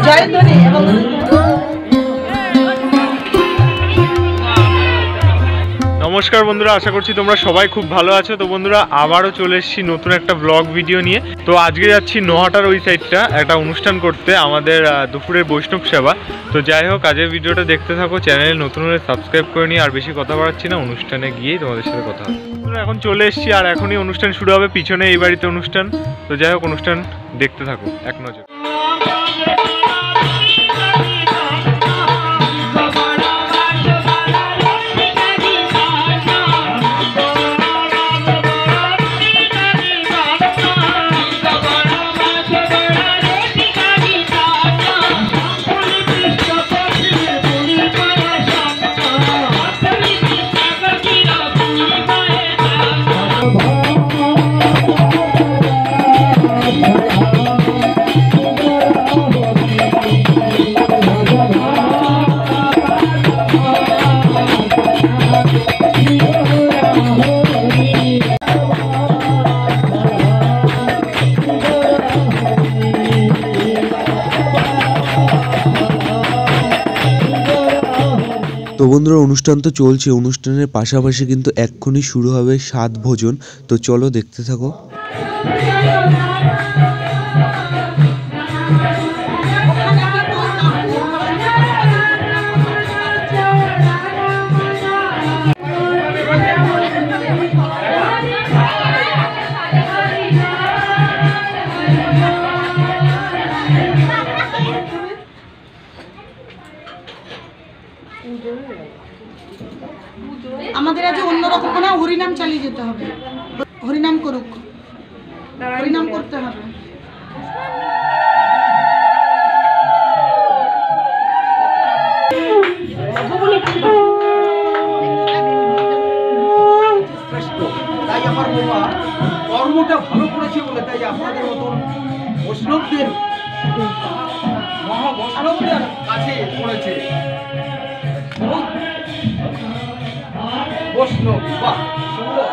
জয়ধ্বনি এবং নমস্কার বন্ধুরা, আশা করছি তোমরা সবাই খুব ভালো আছো। তো বন্ধুরা, আবারও চলে এসেছি নতুন একটা ব্লগ ভিডিও নিয়ে। তো আজকে যাচ্ছি নহাটার ওই সাইডটা একটা অনুষ্ঠান করতে, আমাদের দুপুরের বৈষ্ণব সেবা। তো যাই হোক, আজকের ভিডিওটা দেখতে থাকো, চ্যানেলে নতুন হলে সাবস্ক্রাইব করে নিয়ে। আর বেশি কথা বাড়াচ্ছি না, অনুষ্ঠানে গিয়েই তোমাদের সাথে কথা হবে। এখন চলে এসেছি আর এখনই অনুষ্ঠান শুরু হবে, পিছনে এই বাড়িতে অনুষ্ঠান। তো যাই হোক, অনুষ্ঠান দেখতে থাকো এক নজর। তো বন্ধুরা, অনুষ্ঠান তো চলছে, অনুষ্ঠানের পাশাপাশি কিন্তু এক্ষুনি শুরু হবে স্বাদ ভোজন। তো চলো দেখতে থাকো। আমাদের আজ অন্যরকম না, হরিনাম চালিয়ে যেতে হবে। হরিনাম করুক, হরিনাম করতে হবে। তাই আমার বাবা কর্মটা ভালো করেছে বলে তাই আপনাদের মতন বৈষ্ণবদের মহাবৈষ্ণবদের কাছে পড়েছে বৈষ্ণব। বাহ, সুন্দর।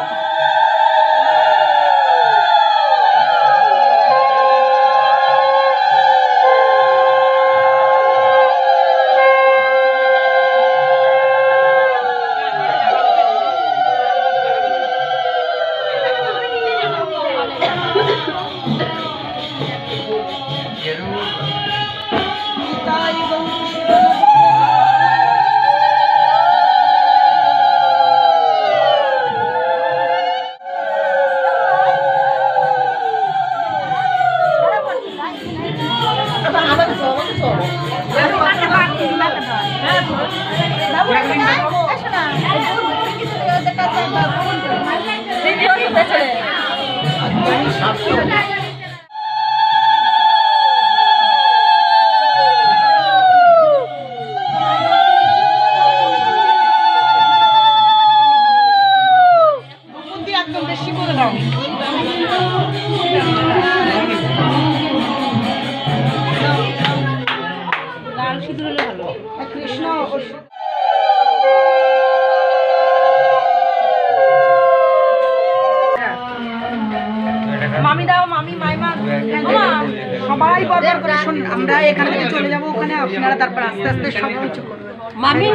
একদম বেশি করে দাও। লাল সিঁদুর হলে ভালো। কৃষ্ণ মামি দাও, মামি মাইমা সবাই বরবার করে শুনুন। আমরা এখান থেকে চলে যাবো ওখানে, আপনারা তারপর আস্তে আস্তে সব কিছু করবেন। মামি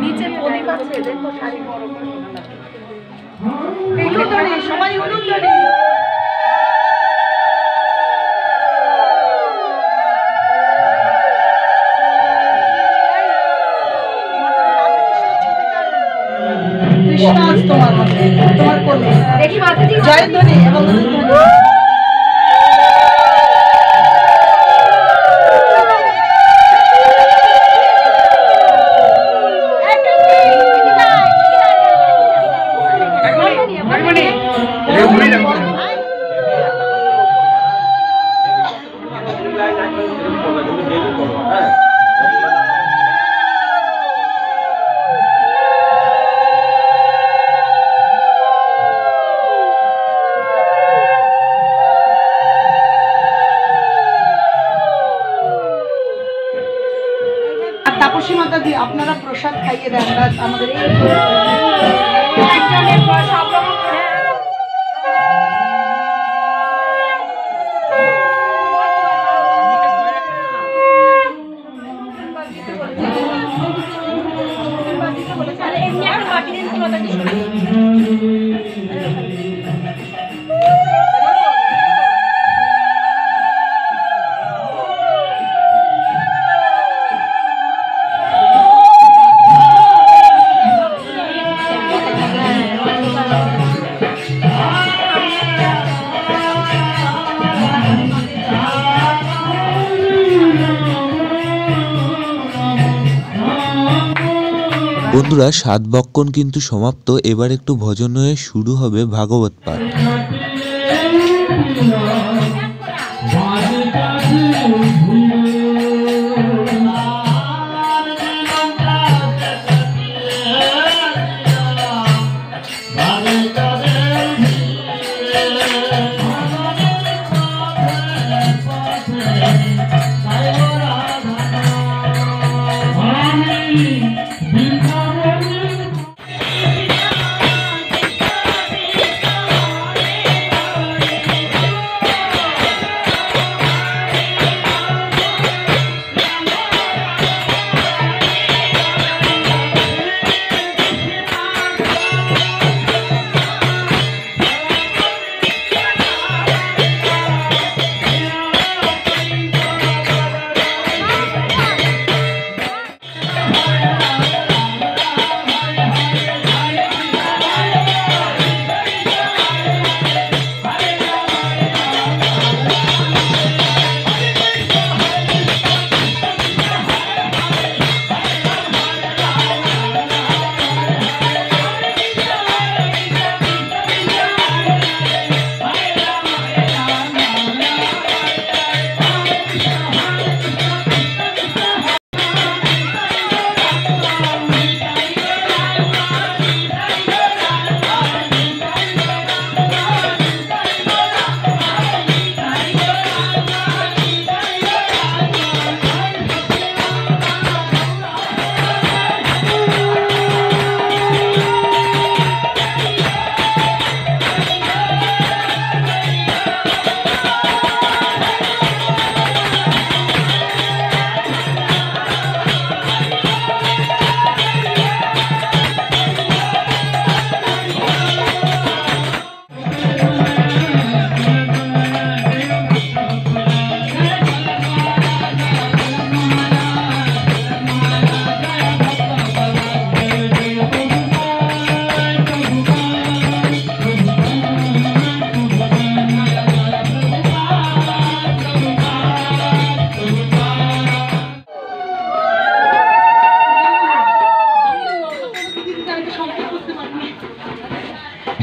নিচে প্রদীপ আছে, দেখো শাড়ি বড় করে সবাই উলুন ধরে। কৃষ্ণ তোমার হাতে, তোমার কোলে দেখি মাতাজি জয়ধ্বনি এবং তাপসী মাতাজি আপনারা প্রসাদ খাইয়ে দেন আমাদের বন্ধুরা 7 বক্ষণ কিন্তু সমাপ্ত, এবার একটু ভজন হয়ে শুরু হবে ভাগবত পাঠ।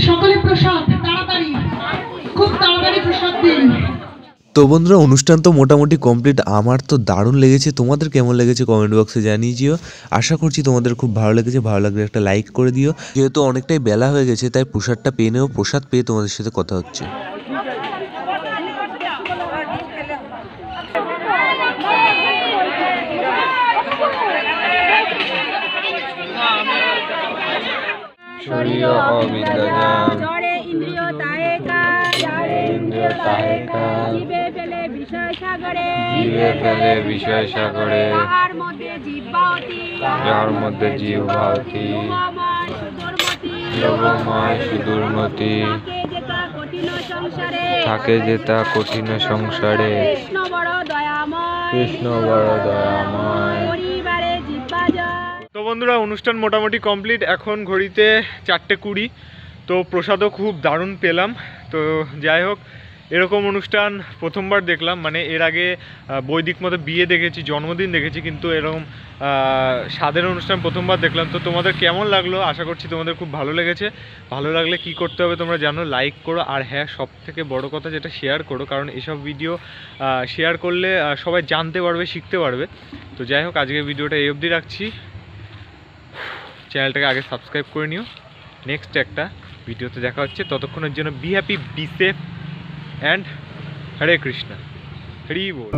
সকলে প্রসাদ তাড়াতাড়ি, খুব তাড়াতাড়ি প্রসাদ দিন। তো বন্ধুরা অনুষ্ঠান তো মোটামুটি কমপ্লিট। আমার তো দারুণ লেগেছে, তোমাদের কেমন লেগেছে কমেন্ট বক্সে জানিয়ে দিও। আশা করছি তোমাদের খুব ভালো লেগেছে, ভালো লাগলে একটা লাইক করে দিও। যেহেতু অনেকটাই বেলা হয়ে গেছে তাই প্রসাদটা পেয়ে নেও, প্রসাদ পেয়ে তোমাদের সাথে কথা হচ্ছে। শরীয় অবিদ্যাজাম জড়ে ইন্দ্রিয় তাহেকা ইন্দ্রিয় তাহেকা জীবে ফেলে বিষয় সাগরে জীবে ফেলে বিষয় সাগরে যাহার মধ্যে জিহ্বাতি যার মধ্যে জিহ্বাতি লোভময় সুদূরমতি লোভময় সুদূরমতি থাকে যেতা কঠিন সংসারে থাকে যেতা কঠিন সংসারে কৃষ্ণ বড় দয়াময় কৃষ্ণ বড় দয়াময়। পরিবারে জিহ্বা জয়। তো বন্ধুরা অনুষ্ঠান মোটামুটি কমপ্লিট, এখন ঘড়িতে 4:20। তো প্রসাদও খুব দারুণ পেলাম। তো যাই হোক, এরকম অনুষ্ঠান প্রথমবার দেখলাম, মানে এর আগে বৈদিক মতো বিয়ে দেখেছি, জন্মদিন দেখেছি, কিন্তু এরকম স্বাদের অনুষ্ঠান প্রথমবার দেখলাম। তো তোমাদের কেমন লাগলো? আশা করছি তোমাদের খুব ভালো লেগেছে। ভালো লাগলে কি করতে হবে তোমরা জানো, লাইক করো, আর হ্যাঁ সব থেকে বড় কথা যেটা শেয়ার করো, কারণ এসব ভিডিও শেয়ার করলে সবাই জানতে পারবে, শিখতে পারবে। তো যাই হোক, আজকের ভিডিওটা এই অবধি রাখছি। চ্যানেলটাকে আগে সাবস্ক্রাইব করে নিও। নেক্সট একটা ভিডিওতে দেখা হচ্ছে, ততক্ষণের জন্য be happy, be safe and Hare Krishna, Hari ball.